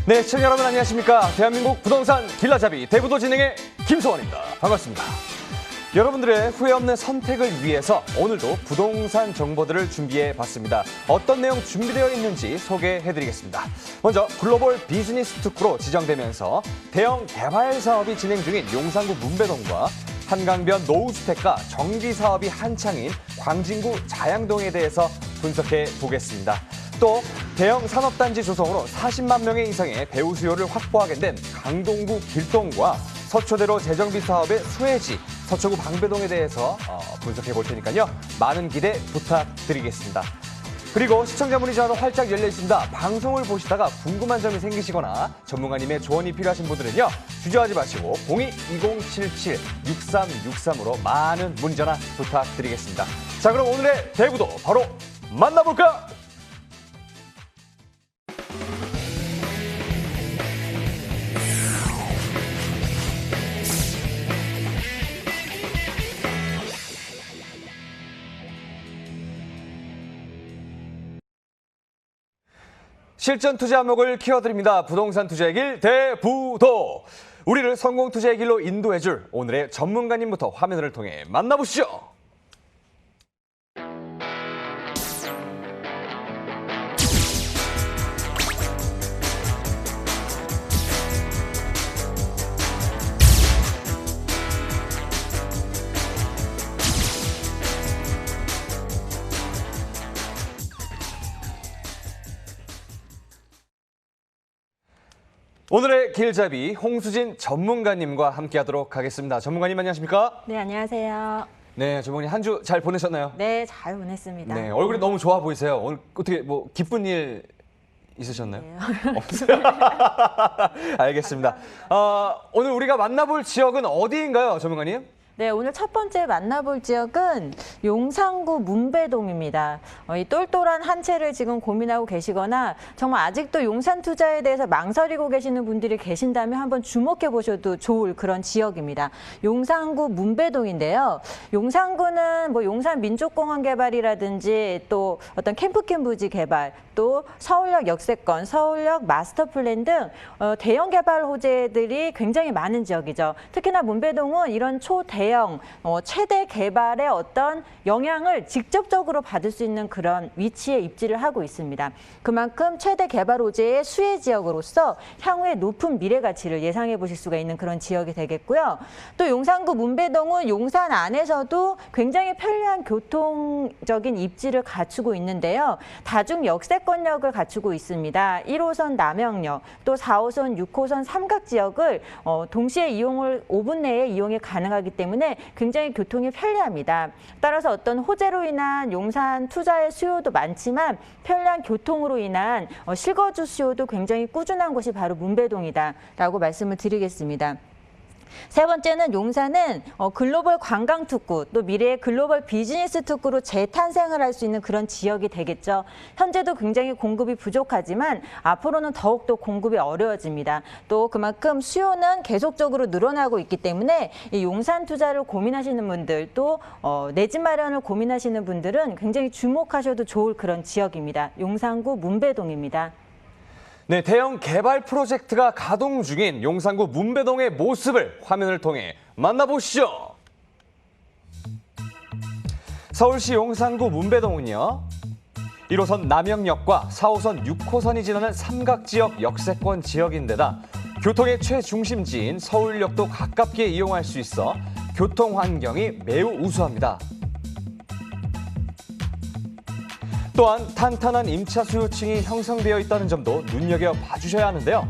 네, 시청자 여러분 안녕하십니까. 대한민국 부동산 길라잡이 대부도 진행의 김소원입니다. 반갑습니다. 여러분들의 후회 없는 선택을 위해서 오늘도 부동산 정보들을 준비해봤습니다. 어떤 내용 준비되어 있는지 소개해드리겠습니다. 먼저 글로벌 비즈니스 특구로 지정되면서 대형 개발 사업이 진행 중인 용산구 문배동과 한강변 노후주택가 정비 사업이 한창인 광진구 자양동에 대해서 분석해 보겠습니다. 또 대형 산업단지 조성으로 40만 명의 이상의 배우 수요를 확보하게 된 강동구 길동과 서초대로 재정비 사업의 수혜지 서초구 방배동에 대해서 분석해 볼 테니까요. 많은 기대 부탁드리겠습니다. 그리고 시청자 문의전화도 활짝 열려 있습니다. 방송을 보시다가 궁금한 점이 생기시거나 전문가님의 조언이 필요하신 분들은요. 주저하지 마시고 02-2077-6363으로 많은 문의전화 부탁드리겠습니다. 자, 그럼 오늘의 대부도 바로 만나볼까? 실전 투자 목을 키워드립니다. 부동산 투자의 길 대부도. 우리를 성공 투자의 길로 인도해줄 오늘의 전문가님부터 화면을 통해 만나보시죠. 오늘의 길잡이 홍수진 전문가님과 함께하도록 하겠습니다. 전문가님 안녕하십니까? 네, 안녕하세요. 네, 전문가님 한 주 잘 보내셨나요? 네, 잘 보냈습니다. 네, 얼굴이 너무 좋아 보이세요. 오늘 어떻게 뭐 기쁜 일 있으셨나요? 네. 없어요? 알겠습니다. 오늘 우리가 만나볼 지역은 어디인가요, 전문가님? 네, 오늘 첫 번째 만나볼 지역은 용산구 문배동입니다. 이 똘똘한 한 채를 지금 고민하고 계시거나 정말 아직도 용산 투자에 대해서 망설이고 계시는 분들이 계신다면 한번 주목해 보셔도 좋을 그런 지역입니다. 용산구 문배동인데요. 용산구는 뭐 용산 민족공원 개발이라든지 또 어떤 캠프캠 부지 개발, 또 서울역 역세권, 서울역 마스터플랜 등 대형 개발 호재들이 굉장히 많은 지역이죠. 특히나 문배동은 이런 초대형 최대 개발의 어떤 영향을 직접적으로 받을 수 있는 그런 위치에 입지를 하고 있습니다. 그만큼 최대 개발 호재의 수혜 지역으로서 향후에 높은 미래 가치를 예상해 보실 수가 있는 그런 지역이 되겠고요. 또 용산구 문배동은 용산 안에서도 굉장히 편리한 교통적인 입지를 갖추고 있는데요. 다중 역세권역을 갖추고 있습니다. 1호선 남영역, 또 4호선, 6호선 삼각지역을 동시에 이용을 5분 내에 이용이 가능하기 때문에 굉장히 교통이 편리합니다. 따라서 어떤 호재로 인한 용산 투자의 수요도 많지만 편리한 교통으로 인한 실거주 수요도 굉장히 꾸준한 곳이 바로 문배동이다라고 말씀을 드리겠습니다. 세 번째는 용산은 글로벌 관광 특구, 또 미래의 글로벌 비즈니스 특구로 재탄생을 할 수 있는 그런 지역이 되겠죠. 현재도 굉장히 공급이 부족하지만 앞으로는 더욱더 공급이 어려워집니다. 또 그만큼 수요는 계속적으로 늘어나고 있기 때문에 이 용산 투자를 고민하시는 분들, 또 내 집 마련을 고민하시는 분들은 굉장히 주목하셔도 좋을 그런 지역입니다. 용산구 문배동입니다. 네, 대형 개발 프로젝트가 가동 중인 용산구 문배동의 모습을 화면을 통해 만나보시죠. 서울시 용산구 문배동은요. 1호선 남영역과 4호선, 6호선이 지나는 삼각지역 역세권 지역인데다 교통의 최중심지인 서울역도 가깝게 이용할 수 있어 교통 환경이 매우 우수합니다. 또한 탄탄한 임차 수요층이 형성되어 있다는 점도 눈여겨봐 주셔야 하는데요.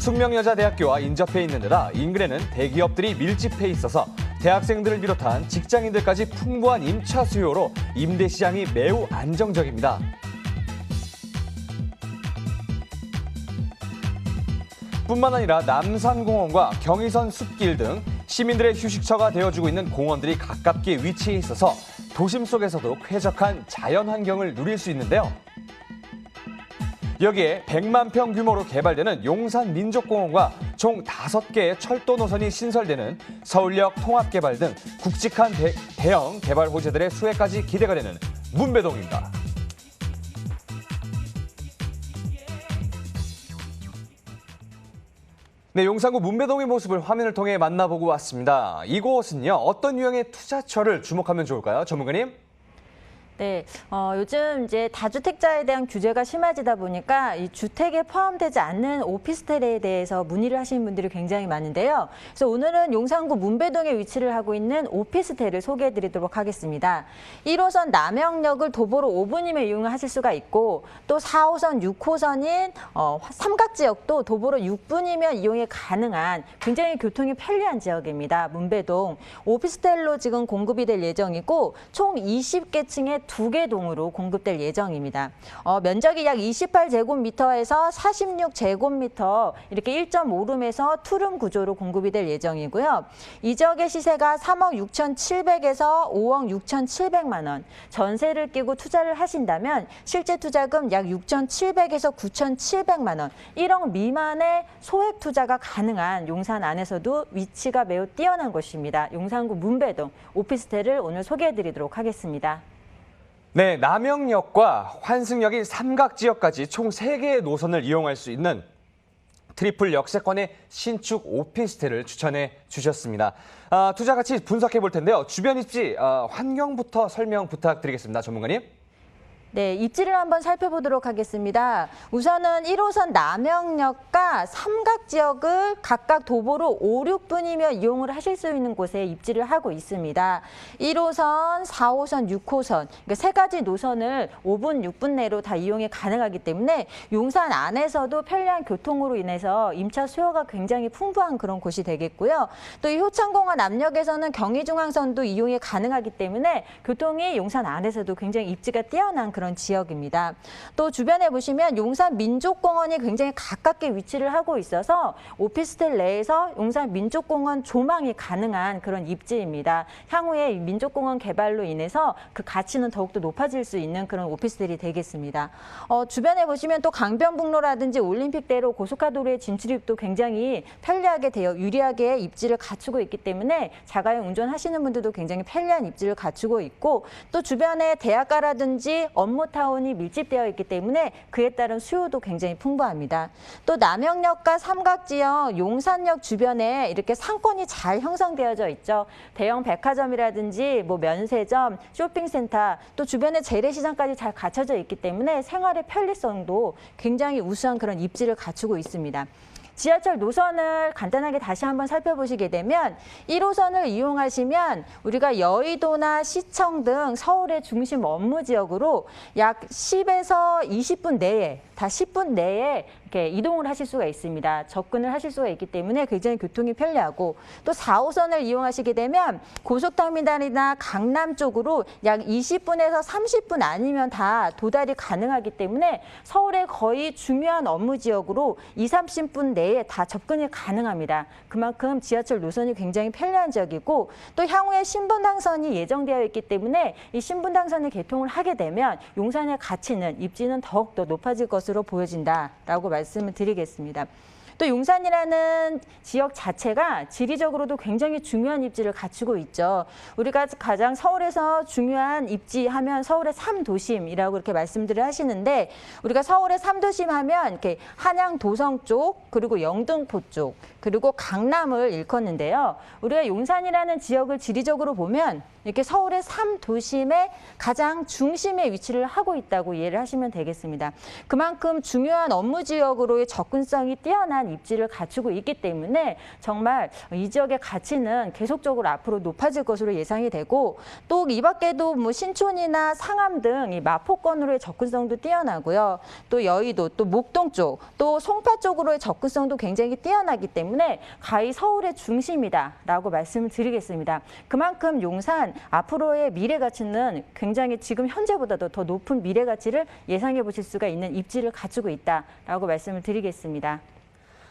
숙명여자대학교와 인접해 있는 데다 인근에는 대기업들이 밀집해 있어서 대학생들을 비롯한 직장인들까지 풍부한 임차 수요로 임대 시장이 매우 안정적입니다. 뿐만 아니라 남산공원과 경의선 숲길 등 시민들의 휴식처가 되어주고 있는 공원들이 가깝게 위치해 있어서 도심 속에서도 쾌적한 자연 환경을 누릴 수 있는데요. 여기에 100만 평 규모로 개발되는 용산 민족공원과 총 5개의 철도 노선이 신설되는 서울역 통합개발 등 굵직한 대형 개발 호재들의 수혜까지 기대가 되는 문배동입니다. 네, 용산구 문배동의 모습을 화면을 통해 만나보고 왔습니다. 이곳은요, 어떤 유형의 투자처를 주목하면 좋을까요? 전문가님? 네, 요즘 이제 다주택자에 대한 규제가 심해지다 보니까 이 주택에 포함되지 않는 오피스텔에 대해서 문의를 하시는 분들이 굉장히 많은데요. 그래서 오늘은 용산구 문배동에 위치를 하고 있는 오피스텔을 소개해드리도록 하겠습니다. 1호선 남영역을 도보로 5분이면 이용을 하실 수가 있고 또 4호선, 6호선인 삼각지역도 도보로 6분이면 이용이 가능한 굉장히 교통이 편리한 지역입니다. 문배동 오피스텔로 지금 공급이 될 예정이고 총 20개 층의 2개 동으로 공급될 예정입니다. 면적이 약 28제곱미터에서 46제곱미터 이렇게 1.5룸에서 투룸 구조로 공급이 될 예정이고요. 이 지역의 시세가 3억 6,700에서 5억 6,700만 원. 전세를 끼고 투자를 하신다면 실제 투자금 약 6,700에서 9,700만 원. 1억 미만의 소액 투자가 가능한 용산 안에서도 위치가 매우 뛰어난 곳입니다. 용산구 문배동 오피스텔을 오늘 소개해드리도록 하겠습니다. 네, 남영역과 환승역인 삼각지역까지 총 3개의 노선을 이용할 수 있는 트리플 역세권의 신축 오피스텔을 추천해 주셨습니다. 투자 가치 분석해 볼 텐데요. 주변 입지 환경부터 설명 부탁드리겠습니다. 전문가님. 네, 입지를 한번 살펴보도록 하겠습니다. 우선은 1호선 남영역과 삼각지역을 각각 도보로 5, 6분이면 이용을 하실 수 있는 곳에 입지를 하고 있습니다. 1호선, 4호선, 6호선 그러니까 3가지 노선을 5분, 6분 내로 다 이용이 가능하기 때문에 용산 안에서도 편리한 교통으로 인해서 임차 수요가 굉장히 풍부한 그런 곳이 되겠고요. 또 이 효창공원 앞역에서는 경의중앙선도 이용이 가능하기 때문에 교통이 용산 안에서도 굉장히 입지가 뛰어난 그런 지역입니다. 또 주변에 보시면 용산 민족공원이 굉장히 가깝게 위치를 하고 있어서 오피스텔 내에서 용산 민족공원 조망이 가능한 그런 입지입니다. 향후에 민족공원 개발로 인해서 그 가치는 더욱더 높아질 수 있는 그런 오피스텔이 되겠습니다. 주변에 보시면 또 강변북로라든지 올림픽대로 고속화도로의 진출입도 굉장히 편리하게 되어 유리하게 입지를 갖추고 있기 때문에 자가용 운전하시는 분들도 굉장히 편리한 입지를 갖추고 있고 또 주변에 대학가라든지 업무타운이 밀집되어 있기 때문에 그에 따른 수요도 굉장히 풍부합니다. 또 남영역과 삼각지역, 용산역 주변에 이렇게 상권이 잘 형성되어져 있죠. 대형 백화점이라든지 면세점, 쇼핑센터, 또 주변에 재래시장까지 잘 갖춰져 있기 때문에 생활의 편리성도 굉장히 우수한 그런 입지를 갖추고 있습니다. 지하철 노선을 간단하게 다시 한번 살펴보시게 되면 1호선을 이용하시면 우리가 여의도나 시청 등 서울의 중심 업무 지역으로 약 10에서 20분 내에, 다 10분 내에 이렇게 이동을 하실 수가 있습니다. 접근을 하실 수가 있기 때문에 굉장히 교통이 편리하고 또 4호선을 이용하시게 되면 고속터미널이나 강남 쪽으로 약 20분에서 30분 아니면 다 도달이 가능하기 때문에 서울의 거의 중요한 업무 지역으로 2, 30분 내에 다 접근이 가능합니다. 그만큼 지하철 노선이 굉장히 편리한 지역이고 또 향후에 신분당선이 예정되어 있기 때문에 이 신분당선을 개통을 하게 되면 용산의 가치는 입지는 더욱더 높아질 것으로 보여진다라고 말씀을 드리겠습니다. 또 용산이라는 지역 자체가 지리적으로도 굉장히 중요한 입지를 갖추고 있죠. 우리가 가장 서울에서 중요한 입지 하면 서울의 3도심이라고 이렇게 말씀들을 하시는데 우리가 서울의 3도심 하면 이렇게 한양 도성 쪽 그리고 영등포 쪽 그리고 강남을 일컫는데요. 우리가 용산이라는 지역을 지리적으로 보면 이렇게 서울의 3도심의 가장 중심에 위치를 하고 있다고 이해를 하시면 되겠습니다. 그만큼 중요한 업무 지역으로의 접근성이 뛰어난 입지를 갖추고 있기 때문에 정말 이 지역의 가치는 계속적으로 앞으로 높아질 것으로 예상이 되고 또 이 밖에도 신촌이나 상암 등 이 마포권으로의 접근성도 뛰어나고요. 또 여의도, 또 목동 쪽, 또 송파 쪽으로의 접근성도 굉장히 뛰어나기 때문에 가히 서울의 중심이다라고 말씀을 드리겠습니다. 그만큼 용산 앞으로의 미래 가치는 굉장히 지금 현재보다도 더 높은 미래 가치를 예상해 보실 수가 있는 입지를 갖추고 있다라고 말씀을 드리겠습니다.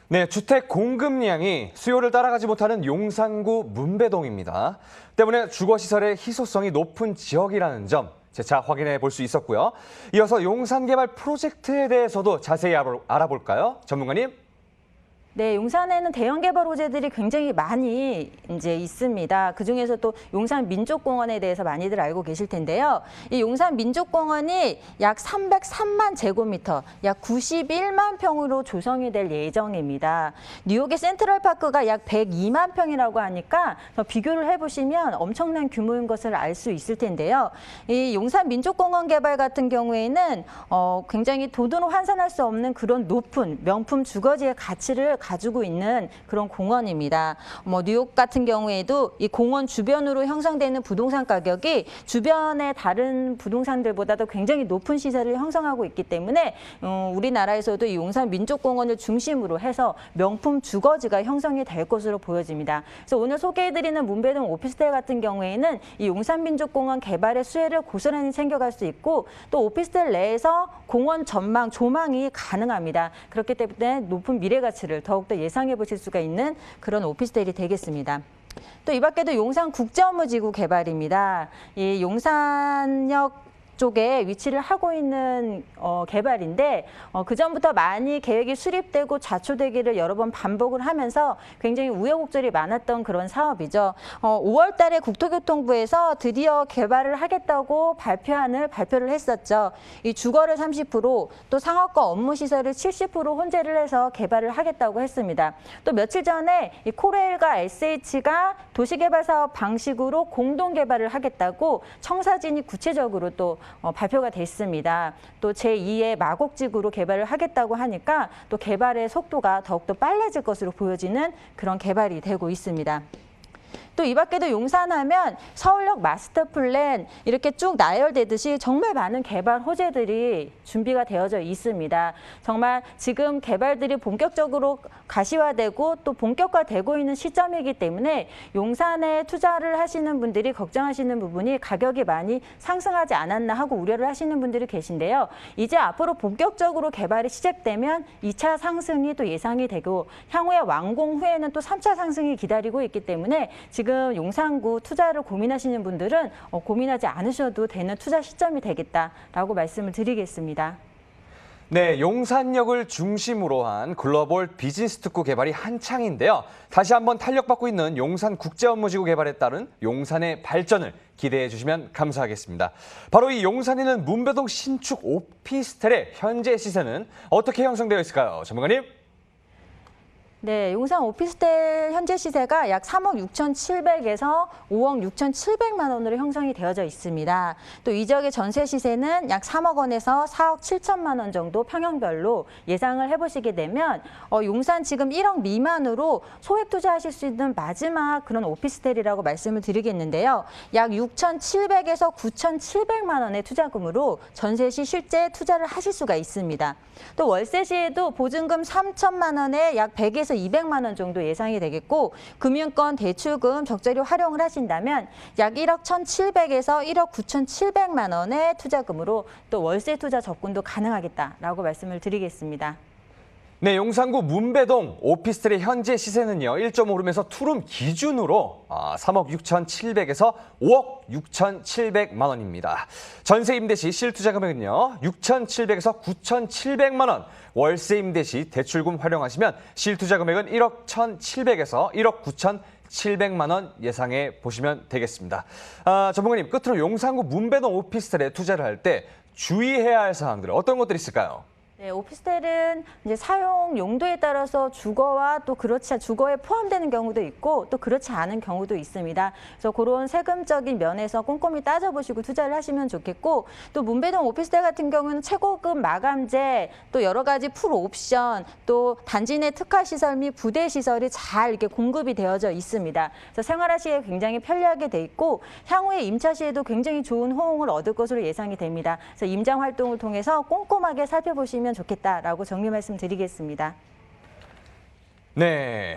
네, 주택 공급량이 수요를 따라가지 못하는 용산구 문배동입니다. 때문에 주거시설의 희소성이 높은 지역이라는 점 재차 확인해 볼 수 있었고요. 이어서 용산 개발 프로젝트에 대해서도 자세히 알아볼까요? 전문가님. 네, 용산에는 대형 개발 호재들이 굉장히 많이 이제 있습니다. 그중에서 또 용산 민족공원에 대해서 많이들 알고 계실 텐데요. 이 용산 민족공원이 약 303만 제곱미터, 약 91만 평으로 조성이 될 예정입니다. 뉴욕의 센트럴파크가 약 102만 평이라고 하니까 비교를 해보시면 엄청난 규모인 것을 알 수 있을 텐데요. 이 용산 민족공원 개발 같은 경우에는 굉장히 돈으로 환산할 수 없는 그런 높은 명품 주거지의 가치를 가지고 있는 그런 공원입니다. 뉴욕 같은 경우에도 이 공원 주변으로 형성되는 부동산 가격이 주변의 다른 부동산들보다도 굉장히 높은 시세를 형성하고 있기 때문에 우리나라에서도 이 용산 민족공원을 중심으로 해서 명품 주거지가 형성이 될 것으로 보여집니다. 그래서 오늘 소개해드리는 문배동 오피스텔 같은 경우에는 이 용산 민족공원 개발의 수혜를 고스란히 챙겨갈 수 있고 또 오피스텔 내에서 공원 전망, 조망이 가능합니다. 그렇기 때문에 높은 미래 가치를 더욱더 예상해 보실 수가 있는 그런 오피스텔이 되겠습니다. 또 이 밖에도 용산 국제업무지구 개발입니다. 이 용산역 쪽에 위치를 하고 있는 개발인데 그전부터 많이 계획이 수립되고 좌초되기를 여러 번 반복을 하면서 굉장히 우여곡절이 많았던 그런 사업이죠. 5월 달에 국토교통부에서 드디어 개발을 하겠다고 발표를 했었죠. 이 주거를 30%, 또 상업과 업무시설을 70% 혼재를 해서 개발을 하겠다고 했습니다. 또 며칠 전에 이 코레일과 SH가 도시개발 사업 방식으로 공동 개발을 하겠다고 청사진이 구체적으로 또 발표가 됐습니다. 또 제2의 마곡지구로 개발을 하겠다고 하니까 또 개발의 속도가 더욱더 빨라질 것으로 보여지는 그런 개발이 되고 있습니다. 또 이 밖에도 용산하면 서울역 마스터 플랜 이렇게 쭉 나열되듯이 정말 많은 개발 호재들이 준비가 되어져 있습니다. 정말 지금 개발들이 본격적으로 가시화되고 또 본격화되고 있는 시점이기 때문에 용산에 투자를 하시는 분들이 걱정하시는 부분이 가격이 많이 상승하지 않았나 하고 우려를 하시는 분들이 계신데요. 이제 앞으로 본격적으로 개발이 시작되면 2차 상승이 또 예상이 되고 향후에 완공 후에는 또 3차 상승이 기다리고 있기 때문에 지금 용산구 투자를 고민하시는 분들은 고민하지 않으셔도 되는 투자 시점이 되겠다라고 말씀을 드리겠습니다. 네, 용산역을 중심으로 한 글로벌 비즈니스 특구 개발이 한창인데요. 다시 한번 탄력받고 있는 용산 국제업무지구 개발에 따른 용산의 발전을 기대해 주시면 감사하겠습니다. 바로 이 용산에 있는 문배동 신축 오피스텔의 현재 시세는 어떻게 형성되어 있을까요? 전문가님? 네, 용산 오피스텔 현재 시세가 약 3억 6,700에서 5억 6,700만 원으로 형성이 되어져 있습니다. 또 이 지역의 전세 시세는 약 3억 원에서 4억 7천만 원 정도 평형별로 예상을 해보시게 되면 용산 지금 1억 미만으로 소액 투자하실 수 있는 마지막 그런 오피스텔이라고 말씀을 드리겠는데요. 약 6,700에서 9,700만 원의 투자금으로 전세 시 실제 투자를 하실 수가 있습니다. 또 월세 시에도 보증금 3천만 원에 약 100에서 200만 원 정도 예상이 되겠고 금융권 대출금 적절히 활용을 하신다면 약 1억 1,700에서 1억 9,700만 원의 투자금으로 또 월세 투자 접근도 가능하겠다라고 말씀을 드리겠습니다. 네, 용산구 문배동 오피스텔의 현재 시세는요. 1.5룸에서 2룸 기준으로 3억 6,700에서 5억 6,700만 원입니다. 전세 임대 시 실투자 금액은요. 6,700에서 9,700만 원. 월세 임대 시 대출금 활용하시면 실투자 금액은 1억 1,700에서 1억 9,700만 원 예상해 보시면 되겠습니다. 전문가님, 끝으로 용산구 문배동 오피스텔에 투자를 할 때 주의해야 할 사항들 어떤 것들이 있을까요? 네, 오피스텔은 이제 사용 용도에 따라서 주거와 또 주거에 포함되는 경우도 있고 또 그렇지 않은 경우도 있습니다. 그래서 그런 세금적인 면에서 꼼꼼히 따져보시고 투자를 하시면 좋겠고 또 문배동 오피스텔 같은 경우는 최고급 마감재 또 여러 가지 풀 옵션 또 단지 내 특화 시설 및 부대 시설이 잘 이렇게 공급이 되어져 있습니다. 그래서 생활하시기에 굉장히 편리하게 돼 있고 향후에 임차 시에도 굉장히 좋은 호응을 얻을 것으로 예상이 됩니다. 그래서 임장 활동을 통해서 꼼꼼하게 살펴보시면 좋겠다라고 정리 말씀드리겠습니다. 네,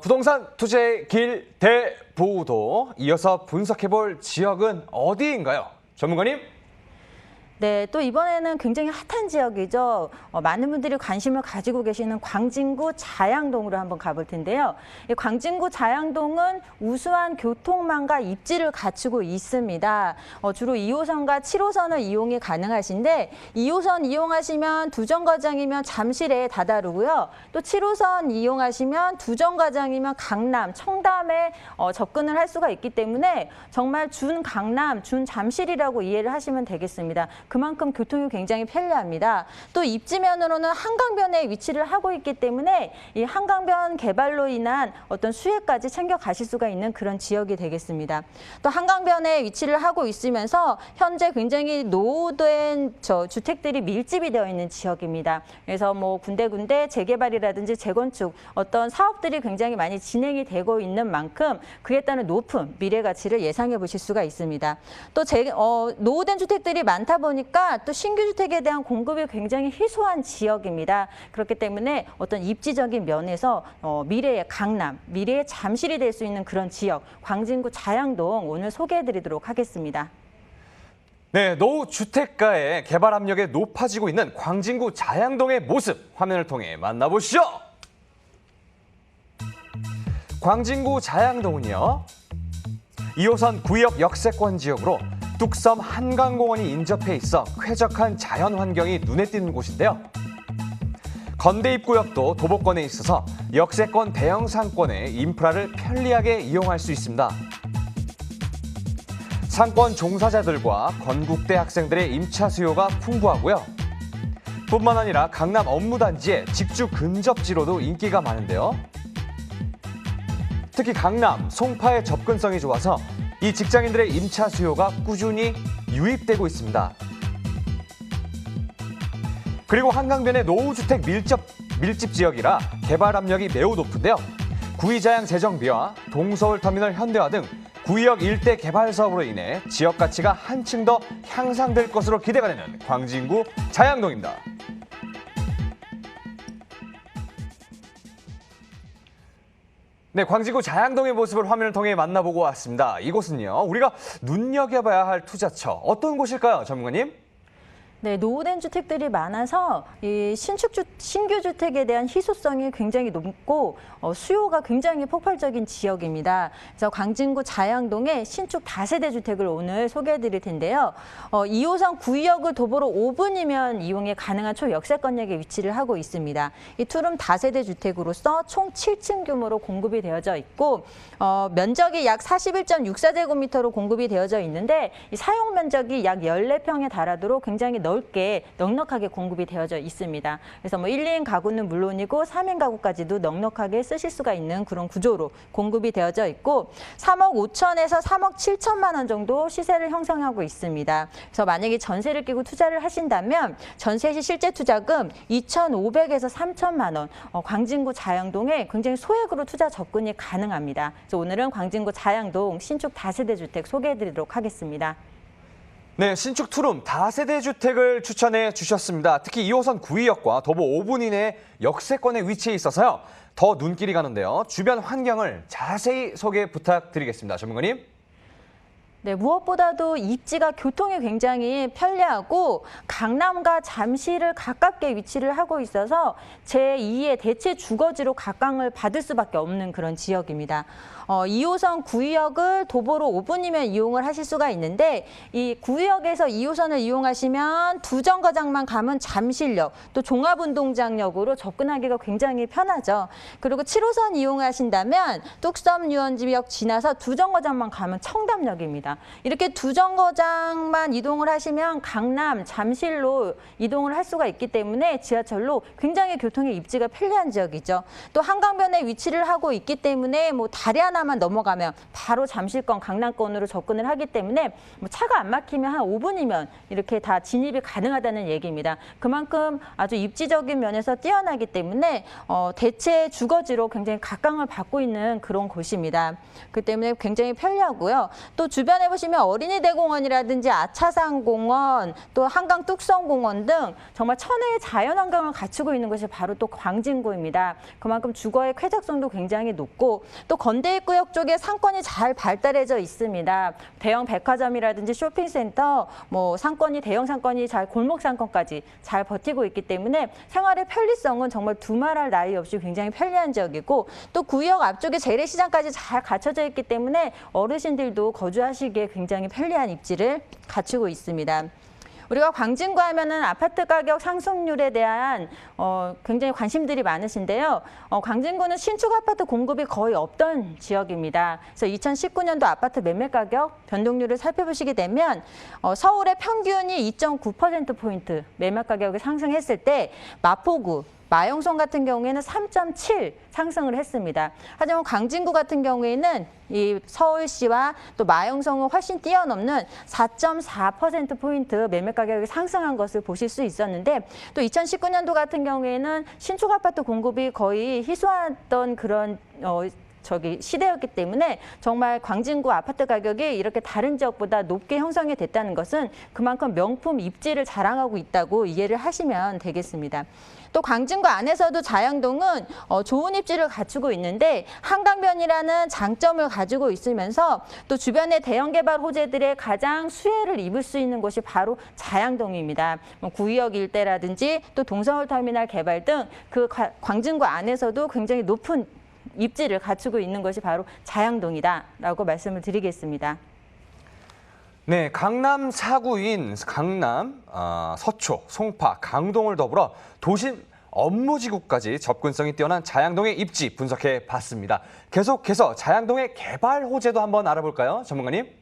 부동산 투자의 길 대보도 이어서 분석해볼 지역은 어디인가요? 전문가님? 네, 또 이번에는 굉장히 핫한 지역이죠. 많은 분들이 관심을 가지고 계시는 광진구 자양동으로 한번 가볼 텐데요. 이 광진구 자양동은 우수한 교통망과 입지를 갖추고 있습니다. 주로 2호선과 7호선을 이용이 가능하신데 2호선 이용하시면 두정거장이면 잠실에 다다르고요. 또 7호선 이용하시면 두정거장이면 강남, 청담에 접근을 할 수가 있기 때문에 정말 준 강남, 준 잠실이라고 이해를 하시면 되겠습니다. 그만큼 교통이 굉장히 편리합니다. 또 입지면으로는 한강변에 위치를 하고 있기 때문에 이 한강변 개발로 인한 어떤 수혜까지 챙겨 가실 수가 있는 그런 지역이 되겠습니다. 또 한강변에 위치를 하고 있으면서 현재 굉장히 노후된 주택들이 밀집이 되어 있는 지역입니다. 그래서 뭐 군데군데 재개발이라든지 재건축 어떤 사업들이 굉장히 많이 진행이 되고 있는 만큼 그에 따른 높은 미래 가치를 예상해 보실 수가 있습니다. 또 노후된 주택들이 많다 보니까 또 신규 주택에 대한 공급이 굉장히 희소한 지역입니다. 그렇기 때문에 어떤 입지적인 면에서 미래의 강남, 미래의 잠실이 될 수 있는 그런 지역, 광진구 자양동 오늘 소개해드리도록 하겠습니다. 네, 노후 주택가의 개발 압력이 높아지고 있는 광진구 자양동의 모습 화면을 통해 만나보시죠. 광진구 자양동은요, 2호선 구역 역세권 지역으로 뚝섬 한강공원이 인접해 있어 쾌적한 자연 환경이 눈에 띄는 곳인데요. 건대 입구역도 도보권에 있어서 역세권 대형 상권의 인프라를 편리하게 이용할 수 있습니다. 상권 종사자들과 건국대 학생들의 임차 수요가 풍부하고요. 뿐만 아니라 강남 업무단지의 직주 근접지로도 인기가 많은데요. 특히 강남, 송파의 접근성이 좋아서 이 직장인들의 임차 수요가 꾸준히 유입되고 있습니다. 그리고 한강변의 노후주택 밀집 지역이라 개발 압력이 매우 높은데요. 구의자양 재정비와 동서울터미널 현대화 등 구역 일대 개발 사업으로 인해 지역 가치가 한층 더 향상될 것으로 기대가 되는 광진구 자양동입니다. 네, 광진구 자양동의 모습을 화면을 통해 만나보고 왔습니다. 이곳은요, 우리가 눈여겨봐야 할 투자처, 어떤 곳일까요, 전문가님? 네, 노후된 주택들이 많아서 이 신규 주택에 대한 희소성이 굉장히 높고 수요가 굉장히 폭발적인 지역입니다. 그래서 광진구 자양동의 신축 다세대 주택을 오늘 소개해드릴 텐데요. 2호선 구역을 도보로 5분이면 이용이 가능한 초역세권역에 위치를 하고 있습니다. 이 투룸 다세대 주택으로서 총 7층 규모로 공급이 되어져 있고 면적이 약 41.64제곱미터로 공급이 되어져 있는데 이 사용 면적이 약 14평에 달하도록 굉장히 넓게 넉넉하게 공급이 되어져 있습니다. 그래서 뭐 1, 2인 가구는 물론이고 3인 가구까지도 넉넉하게 쓰실 수가 있는 그런 구조로 공급이 되어져 있고 3억 5천에서 3억 7천만 원 정도 시세를 형성하고 있습니다. 그래서 만약에 전세를 끼고 투자를 하신다면 전세 시 실제 투자금 2,500에서 3천만 원, 광진구 자양동에 굉장히 소액으로 투자 접근이 가능합니다. 그래서 오늘은 광진구 자양동 신축 다세대 주택 소개해드리도록 하겠습니다. 네, 신축 투룸 다세대 주택을 추천해 주셨습니다. 특히 2호선 구의역과 도보 5분 이내 역세권에 위치해 있어서요. 더 눈길이 가는데요. 주변 환경을 자세히 소개 부탁드리겠습니다. 전문가님. 네, 무엇보다도 입지가 교통이 굉장히 편리하고 강남과 잠실을 가깝게 위치를 하고 있어서 제2의 대체 주거지로 각광을 받을 수밖에 없는 그런 지역입니다. 2호선 구의역을 도보로 5분이면 이용을 하실 수가 있는데 이 구의역에서 2호선을 이용하시면 두정거장만 가면 잠실역, 또 종합운동장역으로 접근하기가 굉장히 편하죠. 그리고 7호선 이용하신다면 뚝섬 유원지역 지나서 두정거장만 가면 청담역입니다. 이렇게 두정거장만 이동을 하시면 강남, 잠실로 이동을 할 수가 있기 때문에 지하철로 굉장히 교통의 입지가 편리한 지역이죠. 또 한강변에 위치를 하고 있기 때문에 뭐 다리 하나만 넘어가면 바로 잠실권, 강남권으로 접근을 하기 때문에 뭐 차가 안 막히면 한 5분이면 이렇게 다 진입이 가능하다는 얘기입니다. 그만큼 아주 입지적인 면에서 뛰어나기 때문에 대체 주거지로 굉장히 각광을 받고 있는 그런 곳입니다. 그 때문에 굉장히 편리하고요. 또 주변에 주변에 보시면 어린이대공원이라든지 아차산공원, 또 한강 뚝섬공원 등 정말 천혜의 자연환경을 갖추고 있는 것이 바로 또 광진구입니다. 그만큼 주거의 쾌적성도 굉장히 높고 또 건대입구역 쪽에 상권이 잘 발달해져 있습니다. 대형 백화점이라든지 쇼핑센터, 상권이 대형 상권이 잘 골목 상권까지 잘 버티고 있기 때문에 생활의 편리성은 정말 두말할 나위 없이 굉장히 편리한 지역이고 또 구역 앞쪽에 재래시장까지 잘 갖춰져 있기 때문에 어르신들도 거주하시기에 굉장히 편리한 입지를 갖추고 있습니다. 우리가 광진구 하면은 아파트 가격 상승률에 대한 굉장히 관심들이 많으신데요. 광진구는 신축 아파트 공급이 거의 없던 지역입니다. 그래서 2019년도 아파트 매매 가격 변동률을 살펴보시게 되면 서울의 평균이 2.9%포인트 매매 가격이 상승했을 때 마포구, 마용성 같은 경우에는 3.7 상승을 했습니다. 하지만 광진구 같은 경우에는 이 서울시와 또 마용성을 훨씬 뛰어넘는 4.4%포인트 매매 가격이 상승한 것을 보실 수 있었는데 또 2019년도 같은 경우에는 신축 아파트 공급이 거의 희소했던 그런 시대였기 때문에 정말 광진구 아파트 가격이 이렇게 다른 지역보다 높게 형성이 됐다는 것은 그만큼 명품 입지를 자랑하고 있다고 이해를 하시면 되겠습니다. 또 광진구 안에서도 자양동은 좋은 입지를 갖추고 있는데 한강변이라는 장점을 가지고 있으면서 또 주변의 대형 개발 호재들의 가장 수혜를 입을 수 있는 곳이 바로 자양동입니다. 구의역 일대라든지 또 동서울터미널 개발 등 그 광진구 안에서도 굉장히 높은 입지를 갖추고 있는 것이 바로 자양동이다라고 말씀을 드리겠습니다. 네, 강남 4구인 강남, 서초, 송파, 강동을 더불어 도심 업무지구까지 접근성이 뛰어난 자양동의 입지 분석해 봤습니다. 계속해서 자양동의 개발 호재도 한번 알아볼까요, 전문가님?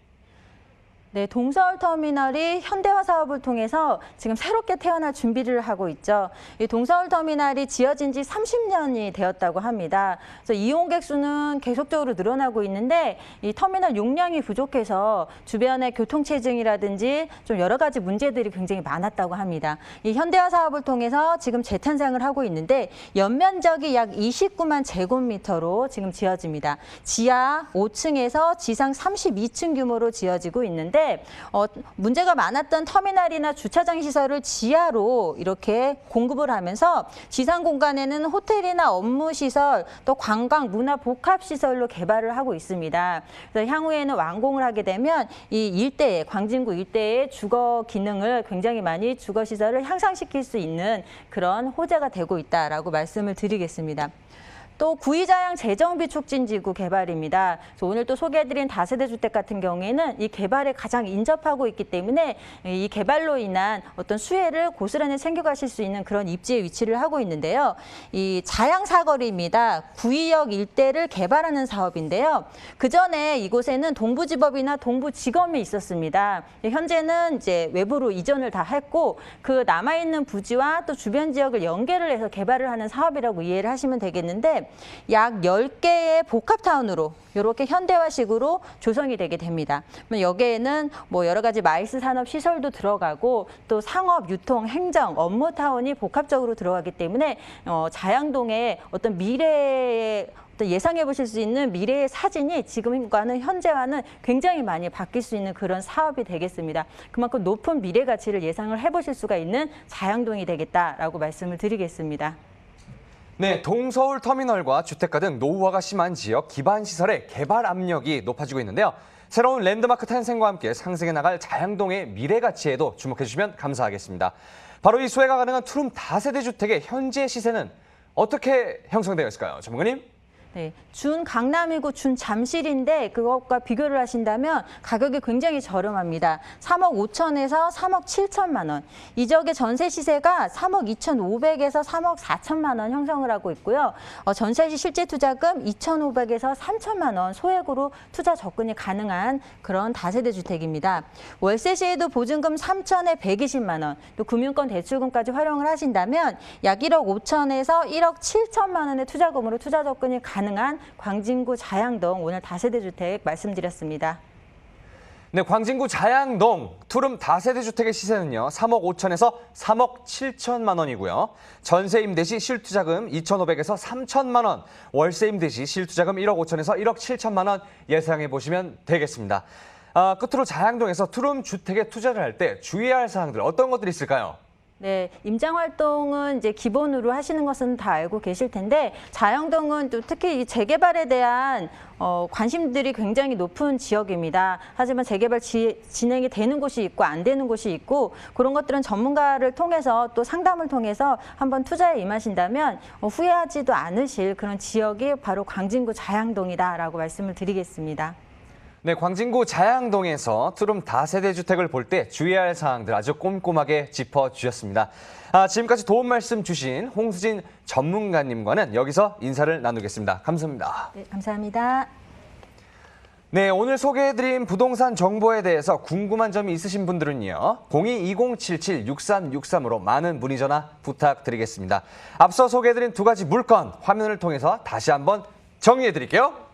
네, 동서울터미널이 현대화 사업을 통해서 지금 새롭게 태어날 준비를 하고 있죠. 이 동서울터미널이 지어진 지 30년이 되었다고 합니다. 그래서 이용객 수는 계속적으로 늘어나고 있는데 이 터미널 용량이 부족해서 주변의 교통체증이라든지 좀 여러 가지 문제들이 굉장히 많았다고 합니다. 이 현대화 사업을 통해서 지금 재탄생을 하고 있는데 연면적이 약 29만 제곱미터로 지금 지어집니다. 지하 5층에서 지상 32층 규모로 지어지고 있는데 문제가 많았던 터미널이나 주차장 시설을 지하로 이렇게 공급을 하면서 지상 공간에는 호텔이나 업무 시설, 또 관광, 문화 복합 시설로 개발을 하고 있습니다. 그래서 향후에는 완공을 하게 되면 이 일대에 광진구 일대의 주거 기능을 굉장히 많이 주거 시설을 향상시킬 수 있는 그런 호재가 되고 있다라고 말씀을 드리겠습니다. 또 구의자양 재정비 촉진지구 개발입니다. 그래서 오늘 또 소개해드린 다세대 주택 같은 경우에는 이 개발에 가장 인접하고 있기 때문에 이 개발로 인한 어떤 수혜를 고스란히 챙겨가실 수 있는 그런 입지에 위치를 하고 있는데요. 이 자양 사거리입니다. 구의역 일대를 개발하는 사업인데요. 그 전에 이곳에는 동부지법이나 동부지검이 있었습니다. 현재는 이제 외부로 이전을 다 했고 그 남아있는 부지와 또 주변 지역을 연계를 해서 개발을 하는 사업이라고 이해를 하시면 되겠는데 약 10개의 복합타운으로 이렇게 현대화식으로 조성이 되게 됩니다. 여기에는 여러 가지 마이스 산업 시설도 들어가고 또 상업, 유통, 행정, 업무타운이 복합적으로 들어가기 때문에 자양동의 어떤 미래의 예상해 보실 수 있는 미래의 사진이 지금과는 현재와는 굉장히 많이 바뀔 수 있는 그런 사업이 되겠습니다. 그만큼 높은 미래 가치를 예상을 해보실 수가 있는 자양동이 되겠다라고 말씀을 드리겠습니다. 네, 동서울터미널과 주택가 등 노후화가 심한 지역 기반 시설의 개발 압력이 높아지고 있는데요. 새로운 랜드마크 탄생과 함께 상승해 나갈 자양동의 미래 가치에도 주목해 주시면 감사하겠습니다. 바로 이 소외가 가능한 투룸 다세대 주택의 현재 시세는 어떻게 형성되어 있을까요, 전문가님? 네, 준 강남이고 준 잠실인데 그것과 비교를 하신다면 가격이 굉장히 저렴합니다. 3억 5천에서 3억 7천만 원. 이 지역의 전세 시세가 3억 2,500에서 3억 4천만 원 형성을 하고 있고요. 전세 시 실제 투자금 2,500에서 3천만 원 소액으로 투자 접근이 가능한 그런 다세대 주택입니다. 월세 시에도 보증금 3천에 120만 원, 또 금융권 대출금까지 활용을 하신다면 약 1억 5천에서 1억 7천만 원의 투자금으로 투자 접근이 가능한 광진구 자양동 오늘 다세대 주택 말씀드렸습니다. 네, 광진구 자양동 투룸 다세대 주택의 시세는요. 3억 5천에서 3억 7천만 원이고요. 전세 임대 시 실투자금 2,500에서 3천만 원, 월세 임대 시 실투자금 1억 5천에서 1억 7천만 원 예상해 보시면 되겠습니다. 끝으로 자양동에서 투룸 주택에 투자를 할 때 주의해야 할 사항들 어떤 것들이 있을까요? 네, 임장 활동은 이제 기본으로 하시는 것은 다 알고 계실 텐데 자양동은 또 특히 이 재개발에 대한 관심들이 굉장히 높은 지역입니다. 하지만 재개발 진행이 되는 곳이 있고 안 되는 곳이 있고 그런 것들은 전문가를 통해서 또 상담을 통해서 한번 투자에 임하신다면 후회하지도 않으실 그런 지역이 바로 광진구 자양동이다라고 말씀을 드리겠습니다. 네, 광진구 자양동에서 투룸 다세대 주택을 볼 때 주의해야 할 사항들 아주 꼼꼼하게 짚어주셨습니다. 지금까지 도움 말씀 주신 홍수진 전문가님과는 여기서 인사를 나누겠습니다. 감사합니다. 네, 감사합니다. 네, 오늘 소개해드린 부동산 정보에 대해서 궁금한 점이 있으신 분들은요. 02-2077-6363으로 많은 문의 전화 부탁드리겠습니다. 앞서 소개해드린 두 가지 물건 화면을 통해서 다시 한번 정리해드릴게요.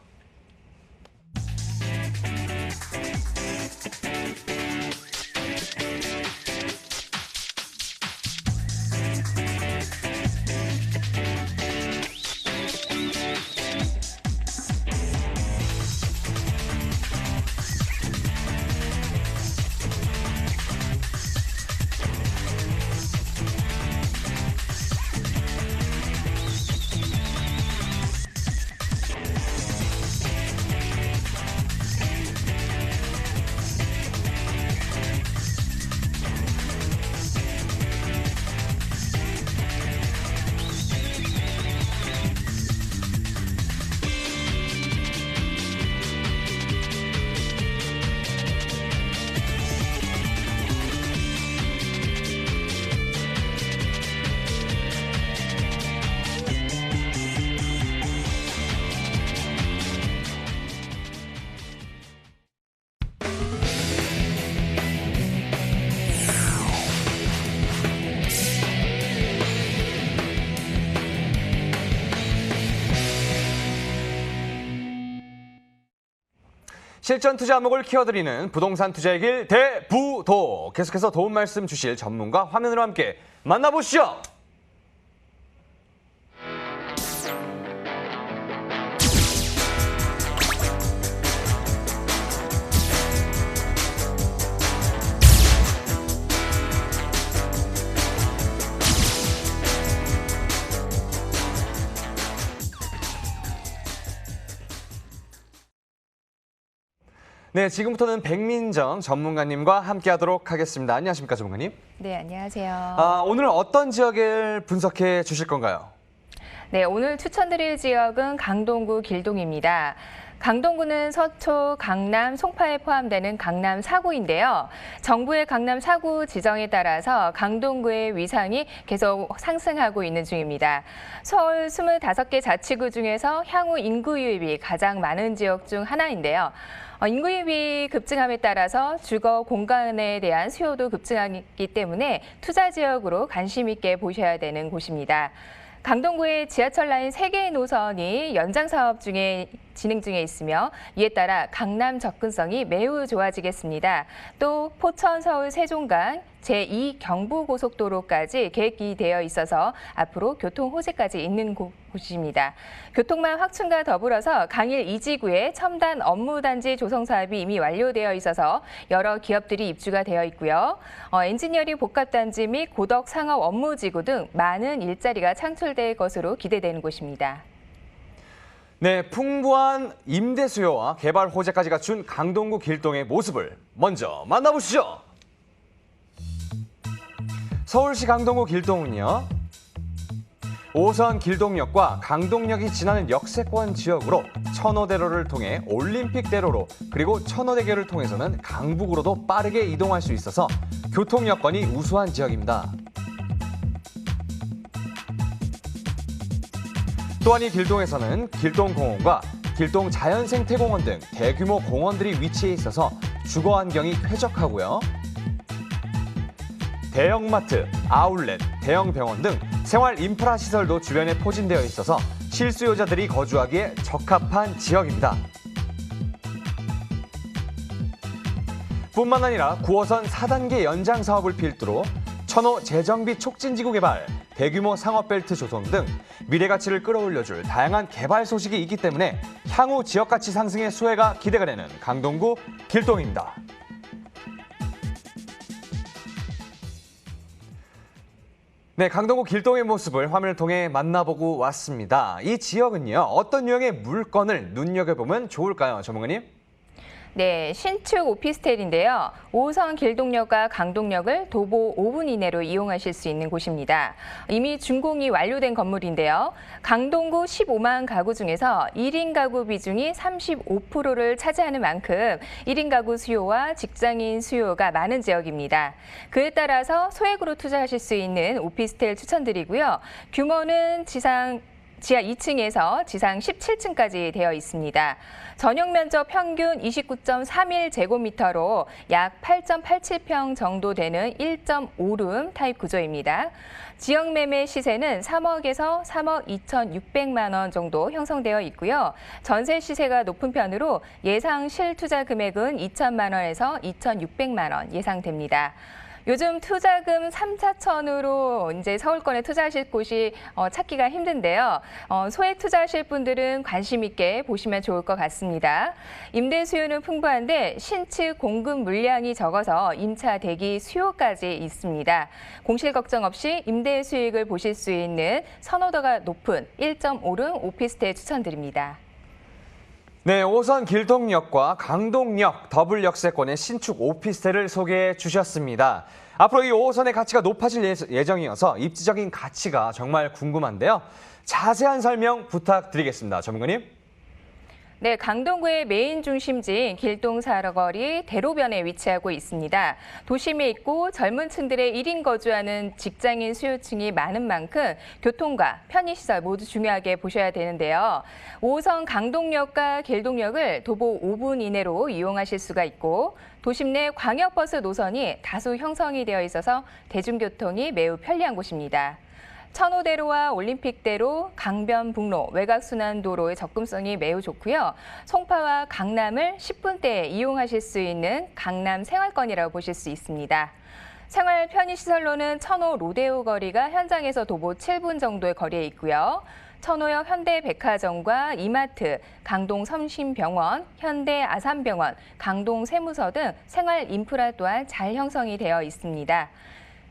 실전 투자 목을 키워드리는 부동산 투자의 길 대부도. 계속해서 도움 말씀 주실 전문가 화면으로 함께 만나보시죠. 네, 지금부터는 백민정 전문가님과 함께하도록 하겠습니다. 안녕하십니까, 전문가님? 네, 안녕하세요. 오늘 어떤 지역을 분석해 주실 건가요? 네, 오늘 추천드릴 지역은 강동구 길동입니다. 강동구는 서초, 강남, 송파에 포함되는 강남 4구인데요. 정부의 강남 4구 지정에 따라서 강동구의 위상이 계속 상승하고 있는 중입니다. 서울 25개 자치구 중에서 향후 인구 유입이 가장 많은 지역 중 하나인데요. 인구 유입이 급증함에 따라서 주거 공간에 대한 수요도 급증하기 때문에 투자 지역으로 관심 있게 보셔야 되는 곳입니다. 강동구의 지하철 라인 3개의 노선이 연장 사업 중에 진행 중에 있으며 이에 따라 강남 접근성이 매우 좋아지겠습니다. 또 포천, 서울, 세종간 제2 경부고속도로까지 계획이 되어 있어서 앞으로 교통 호재까지 있는 곳입니다. 교통망 확충과 더불어서 강일 2지구에 첨단 업무단지 조성 사업이 이미 완료되어 있어서 여러 기업들이 입주가 되어 있고요. 엔지니어링 복합단지 및 고덕 상업 업무지구 등 많은 일자리가 창출될 것으로 기대되는 곳입니다. 네, 풍부한 임대 수요와 개발 호재까지 갖춘 강동구 길동의 모습을 먼저 만나보시죠. 서울시 강동구 길동은요. 5선 길동역과 강동역이 지나는 역세권 지역으로 천호대로를 통해 올림픽대로로 그리고 천호대교를 통해서는 강북으로도 빠르게 이동할 수 있어서 교통 여건이 우수한 지역입니다. 또한 이 길동에서는 길동공원과 길동 자연생태공원 등 대규모 공원들이 위치해 있어서 주거 환경이 쾌적하고요. 대형마트, 아울렛, 대형 병원 등 생활 인프라 시설도 주변에 포진되어 있어서 실수요자들이 거주하기에 적합한 지역입니다. 뿐만 아니라 9호선 4단계 연장 사업을 필두로 천호 재정비 촉진지구 개발, 대규모 상업벨트 조성 등 미래 가치를 끌어올려줄 다양한 개발 소식이 있기 때문에 향후 지역 가치 상승의 수혜가 기대가 되는 강동구 길동입니다. 네, 강동구 길동의 모습을 화면을 통해 만나보고 왔습니다. 이 지역은요, 어떤 유형의 물건을 눈여겨보면 좋을까요, 전문가님? 네, 신축 오피스텔인데요. 5호선 길동역과 강동역을 도보 5분 이내로 이용하실 수 있는 곳입니다. 이미 준공이 완료된 건물인데요. 강동구 15만 가구 중에서 1인 가구 비중이 35%를 차지하는 만큼 1인 가구 수요와 직장인 수요가 많은 지역입니다. 그에 따라서 소액으로 투자하실 수 있는 오피스텔 추천드리고요. 규모는 지하 2층에서 지상 17층까지 되어 있습니다. 전용 면적 평균 29.31제곱미터로 약 8.87평 정도 되는 1.5룸 타입 구조입니다. 지역 매매 시세는 3억에서 3억 2,600만 원 정도 형성되어 있고요. 전세 시세가 높은 편으로 예상 실투자 금액은 2천만 원에서 2,600만 원 예상됩니다. 요즘 투자금 3, 4천으로 이제 서울권에 투자하실 곳이 찾기가 힘든데요. 소액 투자하실 분들은 관심 있게 보시면 좋을 것 같습니다. 임대 수요는 풍부한데 신축 공급 물량이 적어서 임차 대기 수요까지 있습니다. 공실 걱정 없이 임대 수익을 보실 수 있는 선호도가 높은 1.5룸 오피스텔 추천드립니다. 네, 5호선 길동역과 강동역 더블 역세권의 신축 오피스텔을 소개해 주셨습니다. 앞으로 이 5호선의 가치가 높아질 예정이어서 입지적인 가치가 정말 궁금한데요. 자세한 설명 부탁드리겠습니다. 전문가님. 네, 강동구의 메인 중심지인 길동 사거리 대로변에 위치하고 있습니다. 도심에 있고 젊은 층들의 1인 거주하는 직장인 수요층이 많은 만큼 교통과 편의시설 모두 중요하게 보셔야 되는데요. 5호선 강동역과 길동역을 도보 5분 이내로 이용하실 수가 있고 도심 내 광역버스 노선이 다수 형성이 되어 있어서 대중교통이 매우 편리한 곳입니다. 천호대로와 올림픽대로, 강변북로, 외곽순환도로의 접근성이 매우 좋고요. 송파와 강남을 10분대에 이용하실 수 있는 강남 생활권이라고 보실 수 있습니다. 생활 편의시설로는 천호 로데오 거리가 현장에서 도보 7분 정도의 거리에 있고요. 천호역 현대백화점과 이마트, 강동 섬심병원, 현대 아산병원, 강동 세무서 등 생활 인프라 또한 잘 형성이 되어 있습니다.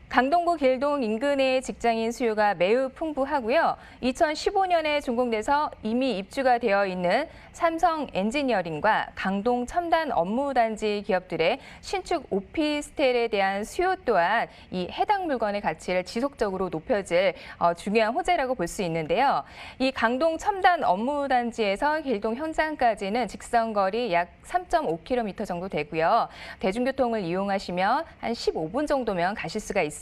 강동구 길동 인근의 직장인 수요가 매우 풍부하고요. 2015년에 준공돼서 이미 입주가 되어 있는 삼성 엔지니어링과 강동 첨단 업무단지 기업들의 신축 오피스텔에 대한 수요 또한 이 해당 물건의 가치를 지속적으로 높여줄 중요한 호재라고 볼 수 있는데요. 이 강동 첨단 업무단지에서 길동 현장까지는 직선거리 약 3.5km 정도 되고요. 대중교통을 이용하시면 한 15분 정도면 가실 수가 있습니다.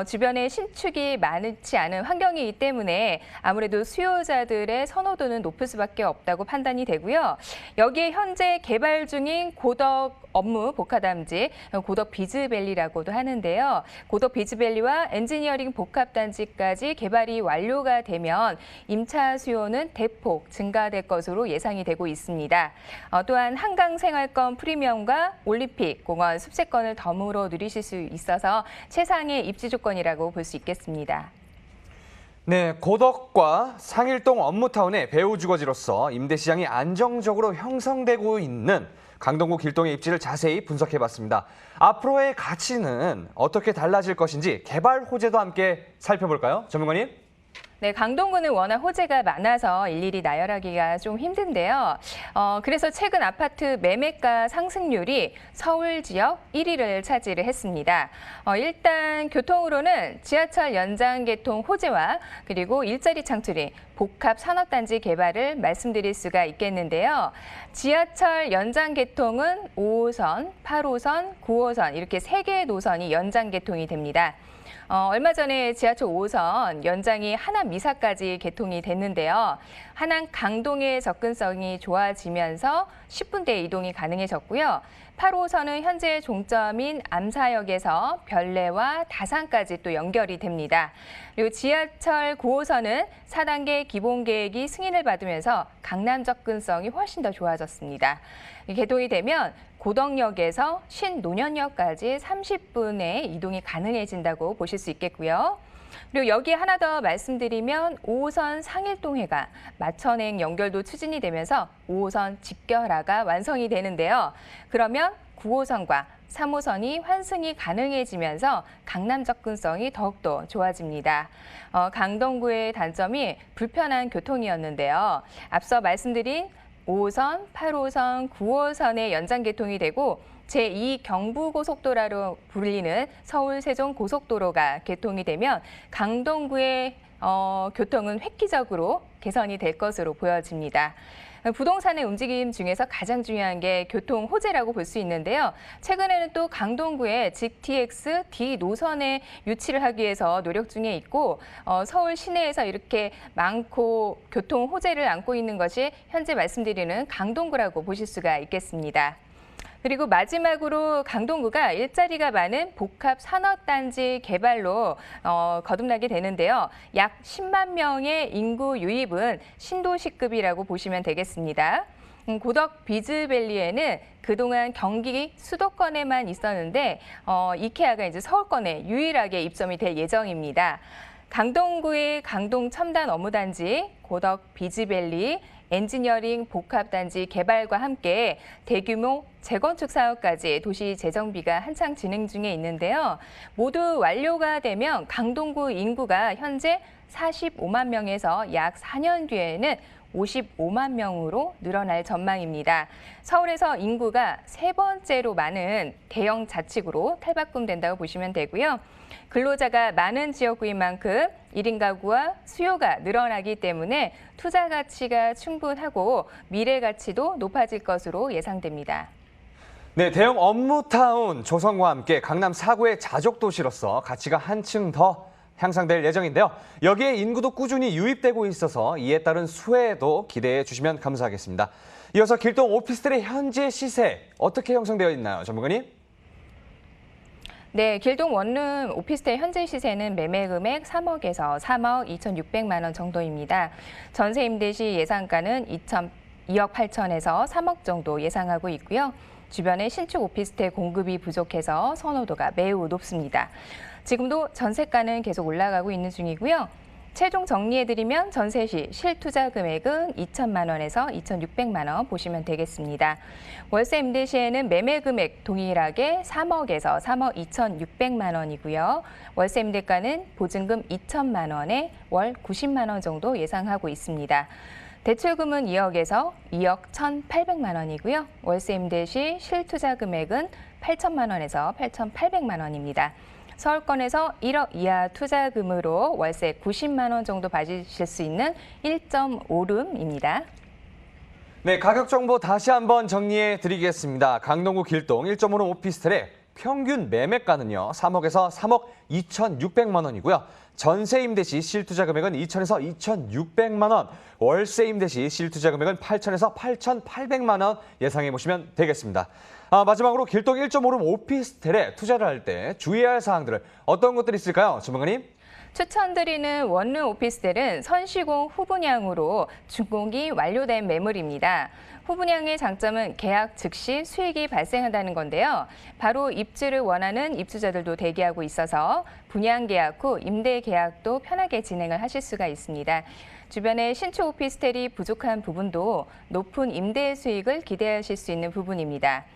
주변에 신축이 많지 않은 환경이기 때문에 아무래도 수요자들의 선호도는 높을 수밖에 없다고 판단이 되고요. 여기에 현재 개발 중인 고덕 업무 복합단지, 고덕 비즈밸리라고도 하는데요. 고덕 비즈밸리와 엔지니어링 복합단지까지 개발이 완료가 되면 임차 수요는 대폭 증가될 것으로 예상이 되고 있습니다. 또한 한강생활권 프리미엄과 올림픽, 공원, 숲세권을 덤으로 누리실 수 있어서 최상의 입지 조건이라고 볼 수 있겠습니다. 네, 고덕과 상일동 업무타운의 배후 주거지로서 임대시장이 안정적으로 형성되고 있는 강동구 길동의 입지를 자세히 분석해봤습니다. 앞으로의 가치는 어떻게 달라질 것인지 개발 호재도 함께 살펴볼까요? 전문가님? 네, 강동구는 워낙 호재가 많아서 일일이 나열하기가 좀 힘든데요. 그래서 최근 아파트 매매가 상승률이 서울 지역 1위를 차지를 했습니다. 일단 교통으로는 지하철 연장 개통 호재와 그리고 일자리 창출이 복합 산업단지 개발을 말씀드릴 수가 있겠는데요. 지하철 연장 개통은 5호선, 8호선, 9호선 이렇게 3개의 노선이 연장 개통이 됩니다. 얼마 전에 지하철 5호선 연장이 하남 미사까지 개통이 됐는데요. 하남 강동의 접근성이 좋아지면서 10분대 이동이 가능해졌고요. 8호선은 현재 종점인 암사역에서 별내와 다산까지 또 연결이 됩니다. 그리고 지하철 9호선은 4단계 기본계획이 승인을 받으면서 강남 접근성이 훨씬 더 좋아졌습니다. 개통이 되면 고덕역에서 신논현역까지 30분의 이동이 가능해진다고 보실 수 있겠고요. 그리고 여기에 하나 더 말씀드리면 5호선 상일동해가 마천행 연결도 추진이 되면서 5호선 직결화가 완성이 되는데요. 그러면 9호선과 3호선이 환승이 가능해지면서 강남 접근성이 더욱더 좋아집니다. 강동구의 단점이 불편한 교통이었는데요. 앞서 말씀드린 5호선, 8호선, 9호선의 연장 개통이 되고 제2 경부고속도로로 불리는 서울 세종 고속도로가 개통이 되면 강동구의 교통은 획기적으로 개선이 될 것으로 보여집니다. 부동산의 움직임 중에서 가장 중요한 게 교통 호재라고 볼 수 있는데요. 최근에는 또 강동구에 GTX D 노선에 유치를 하기 위해서 노력 중에 있고 서울 시내에서 이렇게 많고 교통 호재를 안고 있는 것이 현재 말씀드리는 강동구라고 보실 수가 있겠습니다. 그리고 마지막으로 강동구가 일자리가 많은 복합 산업단지 개발로 거듭나게 되는데요. 약 10만 명의 인구 유입은 신도시급이라고 보시면 되겠습니다. 고덕 비즈밸리에는 그동안 경기 수도권에만 있었는데 이케아가 이제 서울권에 유일하게 입점이 될 예정입니다. 강동구의 강동 첨단 업무단지, 고덕 비즈밸리, 엔지니어링 복합단지 개발과 함께 대규모 재건축 사업까지 도시 재정비가 한창 진행 중에 있는데요. 모두 완료가 되면 강동구 인구가 현재 45만 명에서 약 4년 뒤에는 55만 명으로 늘어날 전망입니다. 서울에서 인구가 세 번째로 많은 대형 자치구로 탈바꿈된다고 보시면 되고요. 근로자가 많은 지역구인 만큼 1인 가구와 수요가 늘어나기 때문에 투자 가치가 충분하고 미래 가치도 높아질 것으로 예상됩니다. 네, 대형 업무타운 조성과 함께 강남 4구의 자족도시로서 가치가 한층 더 향상될 예정인데요. 여기에 인구도 꾸준히 유입되고 있어서 이에 따른 수혜도 기대해 주시면 감사하겠습니다. 이어서 길동 오피스텔의 현재 시세 어떻게 형성되어 있나요, 전문가님? 네, 길동 원룸 오피스텔 현재 시세는 매매 금액 3억에서 3억 2,600만 원 정도입니다. 전세 임대 시 예상가는 2억 8천에서 3억 정도 예상하고 있고요. 주변에 신축 오피스텔 공급이 부족해서 선호도가 매우 높습니다. 지금도 전세가는 계속 올라가고 있는 중이고요. 최종 정리해드리면 전세 시 실투자 금액은 2천만 원에서 2,600만 원 보시면 되겠습니다. 월세 임대 시에는 매매 금액 동일하게 3억에서 3억 2,600만 원이고요. 월세 임대가는 보증금 2천만 원에 월 90만 원 정도 예상하고 있습니다. 대출금은 2억에서 2억 1,800만 원이고요. 월세 임대 시 실투자 금액은 8천만 원에서 8,800만 원입니다. 서울권에서 1억 이하 투자금으로 월세 90만 원 정도 받으실 수 있는 1.5룸입니다. 네, 가격 정보 다시 한번 정리해 드리겠습니다. 강동구 길동 1.5룸 오피스텔의 평균 매매가는요. 3억에서 3억 2,600만 원이고요. 전세 임대 시 실투자 금액은 2천에서 2,600만 원, 월세 임대 시 실투자 금액은 8천에서 8,800만 원 예상해 보시면 되겠습니다. 마지막으로 길동 1.5룸 오피스텔에 투자를 할 때 주의해야 할 사항들을 어떤 것들이 있을까요, 전문가님? 추천드리는 원룸 오피스텔은 선시공 후분양으로 준공이 완료된 매물입니다. 후분양의 장점은 계약 즉시 수익이 발생한다는 건데요. 바로 입주를 원하는 입주자들도 대기하고 있어서 분양 계약 후 임대 계약도 편하게 진행을 하실 수가 있습니다. 주변에 신축 오피스텔이 부족한 부분도 높은 임대 수익을 기대하실 수 있는 부분입니다.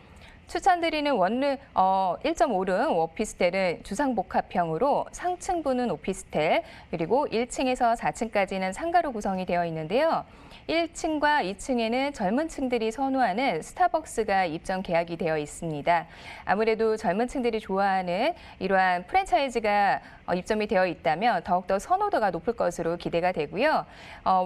추천드리는 원룸 1.5룸 오피스텔은 주상복합형으로 상층부는 오피스텔, 그리고 1층에서 4층까지는 상가로 구성이 되어 있는데요. 1층과 2층에는 젊은 층들이 선호하는 스타벅스가 입점 계약이 되어 있습니다. 아무래도 젊은 층들이 좋아하는 이러한 프랜차이즈가 입점이 되어 있다면 더욱더 선호도가 높을 것으로 기대가 되고요.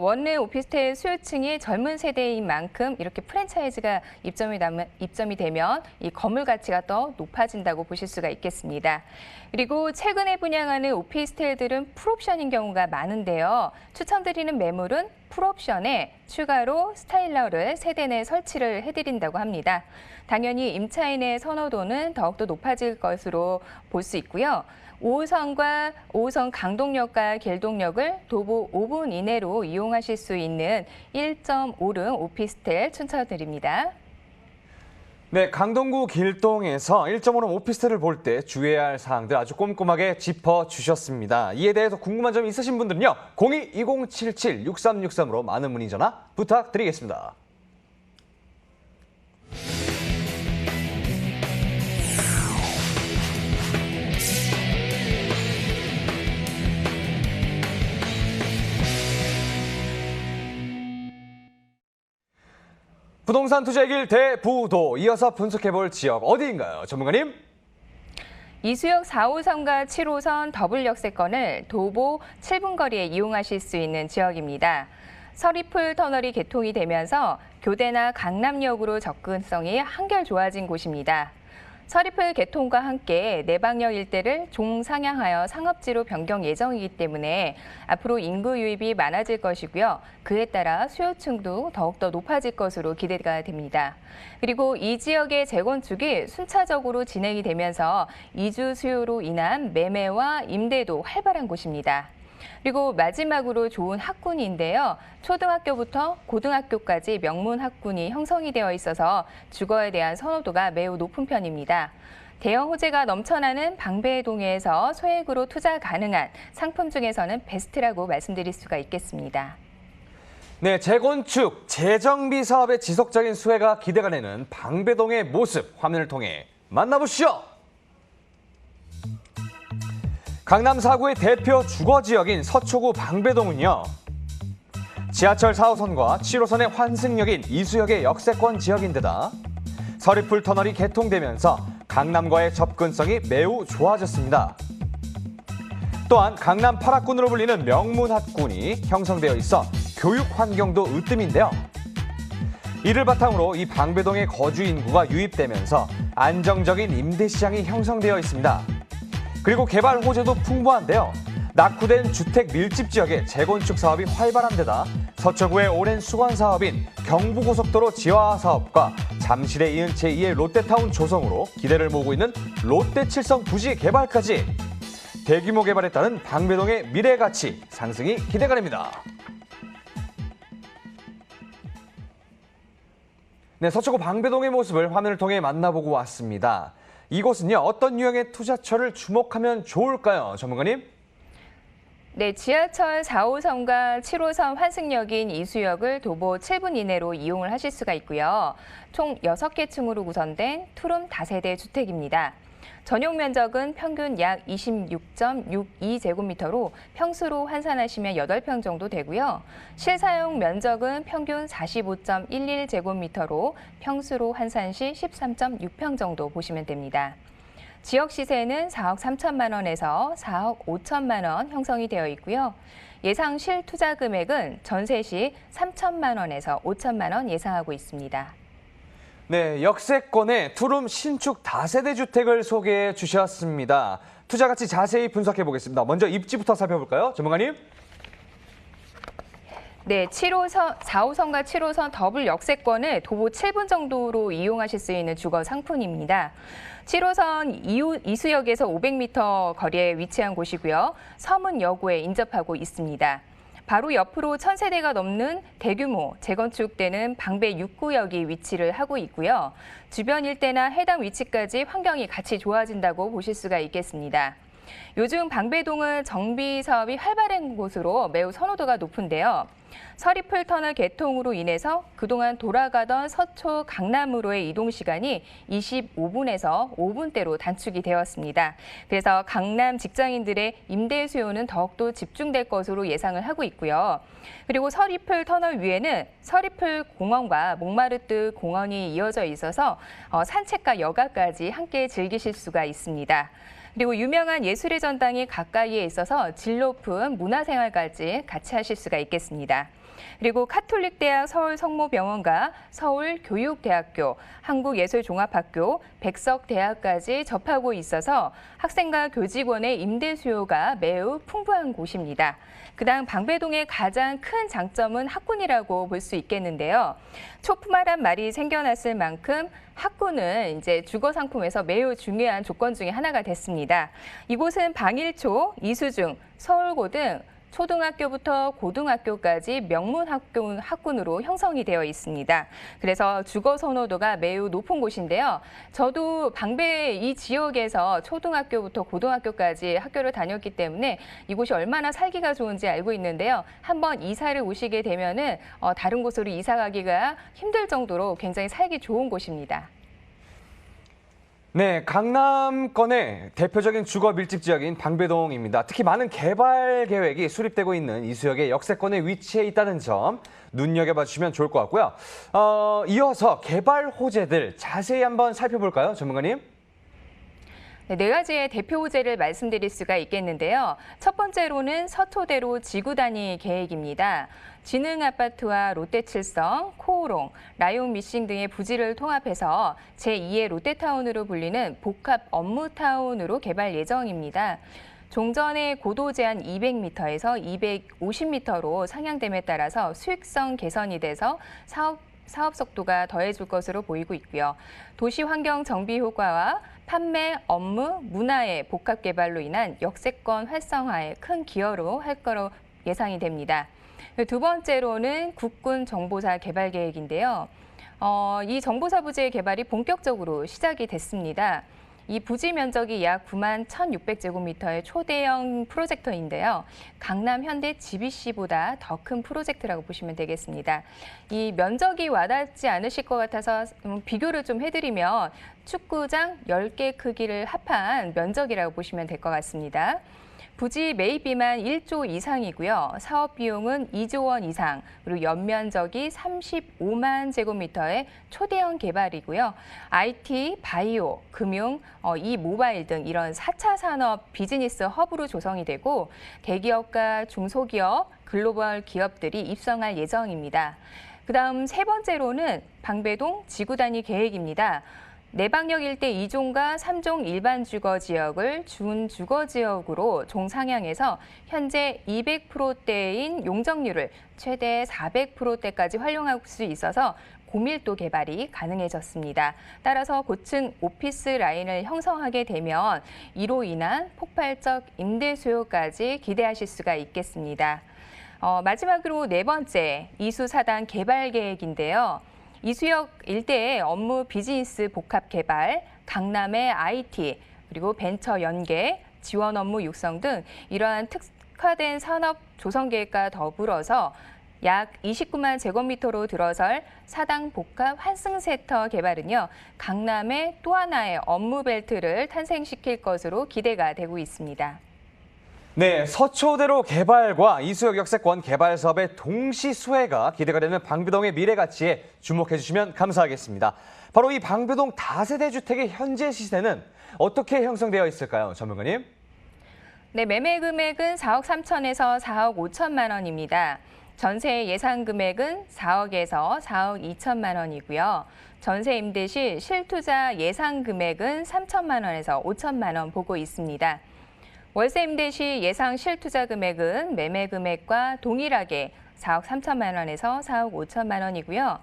원룸 오피스텔 수요층이 젊은 세대인 만큼 이렇게 프랜차이즈가 입점이 되면 이 건물 가치가 더 높아진다고 보실 수가 있겠습니다. 그리고 최근에 분양하는 오피스텔들은 풀옵션인 경우가 많은데요. 추천드리는 매물은 풀옵션에 추가로 스타일러를 세대 내 설치를 해드린다고 합니다. 당연히 임차인의 선호도는 더욱더 높아질 것으로 볼 수 있고요. 5호선과 5호선 강동역과 길동역을 도보 5분 이내로 이용하실 수 있는 1.5룸 오피스텔 추천드립니다. 네, 강동구 길동에서 1.5룸 오피스텔을 볼 때 주의해야 할 사항들 아주 꼼꼼하게 짚어주셨습니다. 이에 대해서 궁금한 점 있으신 분들은요. 02-2077-6363으로 많은 문의 전화 부탁드리겠습니다. 부동산 투자의 길 대부도 이어서 분석해볼 지역 어디인가요? 전문가님? 이수역 4호선과 7호선 더블 역세권을 도보 7분 거리에 이용하실 수 있는 지역입니다. 서리풀 터널이 개통이 되면서 교대나 강남역으로 접근성이 한결 좋아진 곳입니다. 서리풀 개통과 함께 내방역 일대를 종상향하여 상업지로 변경 예정이기 때문에 앞으로 인구 유입이 많아질 것이고요. 그에 따라 수요층도 더욱더 높아질 것으로 기대가 됩니다. 그리고 이 지역의 재건축이 순차적으로 진행이 되면서 이주 수요로 인한 매매와 임대도 활발한 곳입니다. 그리고 마지막으로 좋은 학군인데요. 초등학교부터 고등학교까지 명문 학군이 형성이 되어 있어서 주거에 대한 선호도가 매우 높은 편입니다. 대형 호재가 넘쳐나는 방배동에서 소액으로 투자 가능한 상품 중에서는 베스트라고 말씀드릴 수가 있겠습니다. 네, 재건축, 재정비 사업의 지속적인 수혜가 기대가 되는 방배동의 모습 화면을 통해 만나보시죠. 강남 4구의 대표 주거지역인 서초구 방배동은요. 지하철 4호선과 7호선의 환승역인 이수역의 역세권 지역인데다 서리풀 터널이 개통되면서 강남과의 접근성이 매우 좋아졌습니다. 또한 강남 8학군으로 불리는 명문학군이 형성되어 있어 교육 환경도 으뜸인데요. 이를 바탕으로 이 방배동의 거주 인구가 유입되면서 안정적인 임대 시장이 형성되어 있습니다. 그리고 개발 호재도 풍부한데요. 낙후된 주택 밀집 지역의 재건축 사업이 활발한 데다 서초구의 오랜 수건 사업인 경부고속도로 지화 사업과 잠실에 이은 제2의 롯데타운 조성으로 기대를 모으고 있는 롯데칠성 부지 개발까지 대규모 개발에 따른 방배동의 미래 가치 상승이 기대가 됩니다. 네, 서초구 방배동의 모습을 화면을 통해 만나보고 왔습니다. 이곳은요, 어떤 유형의 투자처를 주목하면 좋을까요, 전문가님? 네, 지하철 4호선과 7호선 환승역인 이수역을 도보 7분 이내로 이용을 하실 수가 있고요. 총 6개 층으로 구성된 투룸 다세대 주택입니다. 전용 면적은 평균 약 26.62제곱미터로 평수로 환산하시면 8평 정도 되고요. 실사용 면적은 평균 45.11제곱미터로 평수로 환산 시 13.6평 정도 보시면 됩니다. 지역 시세는 4억 3천만 원에서 4억 5천만 원 형성이 되어 있고요. 예상 실투자 금액은 전세 시 3천만 원에서 5천만 원 예상하고 있습니다. 네, 역세권의 투룸 신축 다세대 주택을 소개해 주셨습니다. 투자 가치 자세히 분석해 보겠습니다. 먼저 입지부터 살펴볼까요, 전문가님? 네, 4호선과 7호선 더블 역세권을 도보 7분 정도로 이용하실 수 있는 주거 상품입니다. 7호선 이수역에서 500m 거리에 위치한 곳이고요. 서문여고에 인접하고 있습니다. 바로 옆으로 1000세대가 넘는 대규모 재건축되는 방배 6구역이 위치를 하고 있고요. 주변 일대나 해당 위치까지 환경이 같이 좋아진다고 보실 수가 있겠습니다. 요즘 방배동은 정비 사업이 활발한 곳으로 매우 선호도가 높은데요. 서리풀 터널 개통으로 인해서 그동안 돌아가던 서초 강남으로의 이동 시간이 25분에서 5분대로 단축이 되었습니다. 그래서 강남 직장인들의 임대 수요는 더욱더 집중될 것으로 예상을 하고 있고요. 그리고 서리풀 터널 위에는 서리풀 공원과 몽마르트 공원이 이어져 있어서 산책과 여가까지 함께 즐기실 수가 있습니다. 그리고 유명한 예술의 전당이 가까이에 있어서 질 높은 문화생활까지 같이 하실 수가 있겠습니다. 그리고 카톨릭대학 서울성모병원과 서울교육대학교, 한국예술종합학교, 백석대학까지 접하고 있어서 학생과 교직원의 임대 수요가 매우 풍부한 곳입니다. 그다음 방배동의 가장 큰 장점은 학군이라고 볼 수 있겠는데요. 초품화란 말이 생겨났을 만큼 학군은 이제 주거 상품에서 매우 중요한 조건 중에 하나가 됐습니다. 이곳은 방일초, 이수중, 서울고 등 초등학교부터 고등학교까지 명문 학군으로 형성이 되어 있습니다. 그래서 주거 선호도가 매우 높은 곳인데요. 저도 방배 이 지역에서 초등학교부터 고등학교까지 학교를 다녔기 때문에 이곳이 얼마나 살기가 좋은지 알고 있는데요. 한번 이사를 오시게 되면은 다른 곳으로 이사 가기가 힘들 정도로 굉장히 살기 좋은 곳입니다. 네, 강남권의 대표적인 주거 밀집 지역인 방배동입니다. 특히 많은 개발 계획이 수립되고 있는 이 지역의 역세권에 위치해 있다는 점 눈여겨봐 주시면 좋을 것 같고요. 이어서 개발 호재들 자세히 한번 살펴볼까요, 전문가님? 네 가지의 대표 호재를 말씀드릴 수가 있겠는데요. 첫 번째로는 서초대로 지구 단위 계획입니다. 진흥아파트와 롯데칠성, 코오롱, 라용 미싱 등의 부지를 통합해서 제2의 롯데타운으로 불리는 복합 업무타운으로 개발 예정입니다. 종전의 고도 제한 200m에서 250m로 상향됨에 따라서 수익성 개선이 돼서 사업 속도가 더해질 것으로 보이고 있고요. 도시 환경 정비 효과와 판매, 업무, 문화의 복합 개발로 인한 역세권 활성화에 큰 기여로 할 거로 예상이 됩니다. 두 번째로는 국군 정보사 개발 계획인데요. 이 정보사 부지의 개발이 본격적으로 시작이 됐습니다. 이 부지 면적이 약 9만 1,600제곱미터의 초대형 프로젝터인데요. 강남 현대 GBC보다 더 큰 프로젝트라고 보시면 되겠습니다. 이 면적이 와닿지 않으실 것 같아서 비교를 좀 해드리면 축구장 10개 크기를 합한 면적이라고 보시면 될 것 같습니다. 부지 매입비만 1조 이상이고요. 사업 비용은 2조 원 이상, 그리고 연면적이 35만 제곱미터의 초대형 개발이고요. IT, 바이오, 금융, 모바일 등 이런 4차 산업 비즈니스 허브로 조성이 되고 대기업과 중소기업, 글로벌 기업들이 입성할 예정입니다. 그다음 세 번째로는 방배동 지구 단위 계획입니다. 내방역 일대 2종과 3종 일반 주거 지역을 준주거 지역으로 종상향해서 현재 200%대인 용적률을 최대 400%대까지 활용할 수 있어서 고밀도 개발이 가능해졌습니다. 따라서 고층 오피스 라인을 형성하게 되면 이로 인한 폭발적 임대 수요까지 기대하실 수가 있겠습니다. 마지막으로 네 번째, 이수사당 개발 계획인데요. 이수역 일대의 업무 비즈니스 복합 개발, 강남의 IT, 그리고 벤처 연계, 지원 업무 육성 등 이러한 특화된 산업 조성 계획과 더불어서 약 29만 제곱미터로 들어설 사당 복합 환승센터 개발은요, 강남의 또 하나의 업무 벨트를 탄생시킬 것으로 기대가 되고 있습니다. 네, 서초대로 개발과 이수역 역세권 개발 사업의 동시 수혜가 기대가 되는 방배동의 미래 가치에 주목해 주시면 감사하겠습니다. 바로 이 방배동 다세대 주택의 현재 시세는 어떻게 형성되어 있을까요, 전문가님? 네, 매매 금액은 4억 3천에서 4억 5천만 원입니다. 전세 예상 금액은 4억에서 4억 2천만 원이고요. 전세 임대 시 실투자 예상 금액은 3천만 원에서 5천만 원 보고 있습니다. 월세 임대 시 예상 실투자 금액은 매매 금액과 동일하게 4억 3천만 원에서 4억 5천만 원이고요.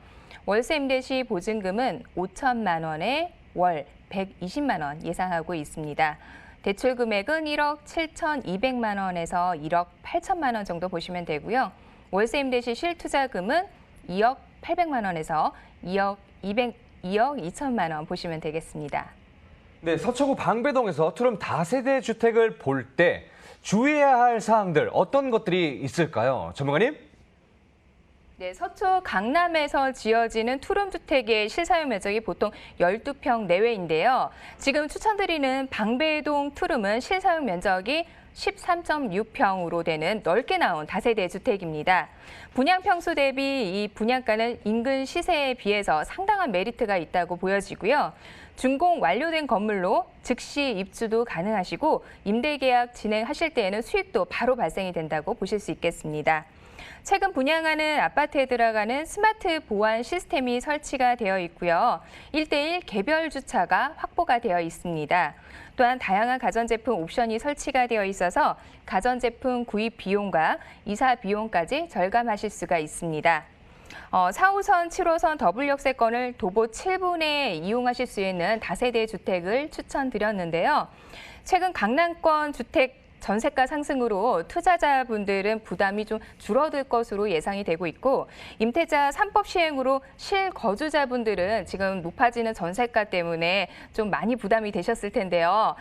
월세 임대 시 보증금은 5천만 원에 월 120만 원 예상하고 있습니다. 대출 금액은 1억 7,200만 원에서 1억 8천만 원 정도 보시면 되고요. 월세 임대 시 실투자금은 2억 800만 원에서 2억 2천만 원 보시면 되겠습니다. 네, 서초구 방배동에서 투룸 다세대 주택을 볼 때 주의해야 할 사항들 어떤 것들이 있을까요, 전문가님? 네, 서초 강남에서 지어지는 투룸 주택의 실사용 면적이 보통 12평 내외인데요. 지금 추천드리는 방배동 투룸은 실사용 면적이 13.6평으로 되는 넓게 나온 다세대 주택입니다. 분양 평수 대비 이 분양가는 인근 시세에 비해서 상당한 메리트가 있다고 보여지고요. 준공 완료된 건물로 즉시 입주도 가능하시고 임대 계약 진행하실 때에는 수익도 바로 발생이 된다고 보실 수 있겠습니다. 최근 분양하는 아파트에 들어가는 스마트 보안 시스템이 설치가 되어 있고요. 1:1 개별 주차가 확보가 되어 있습니다. 또한 다양한 가전제품 옵션이 설치가 되어 있어서 가전제품 구입 비용과 이사 비용까지 절감하실 수가 있습니다. 4호선, 7호선 더블 역세권을 도보 7분에 이용하실 수 있는 다세대 주택을 추천드렸는데요. 최근 강남권 주택 전세가 상승으로 투자자분들은 부담이 좀 줄어들 것으로 예상이 되고 있고 임대차 3법 시행으로 실거주자분들은 지금 높아지는 전세가 때문에 좀 많이 부담이 되셨을 텐데요.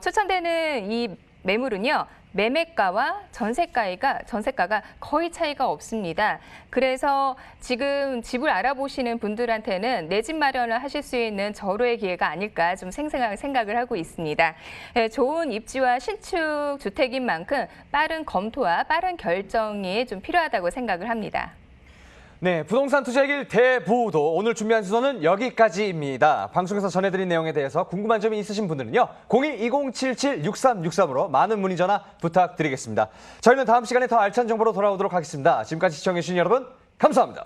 추천되는 이 매물은요. 매매가와 전세가가 거의 차이가 없습니다. 그래서 지금 집을 알아보시는 분들한테는 내 집 마련을 하실 수 있는 절호의 기회가 아닐까 좀 생각을 하고 있습니다. 좋은 입지와 신축 주택인 만큼 빠른 검토와 빠른 결정이 좀 필요하다고 생각을 합니다. 네, 부동산 투자의 길 대부도 오늘 준비한 순서는 여기까지입니다. 방송에서 전해드린 내용에 대해서 궁금한 점이 있으신 분들은요. 02-2077-6363으로 많은 문의 전화 부탁드리겠습니다. 저희는 다음 시간에 더 알찬 정보로 돌아오도록 하겠습니다. 지금까지 시청해주신 여러분 감사합니다.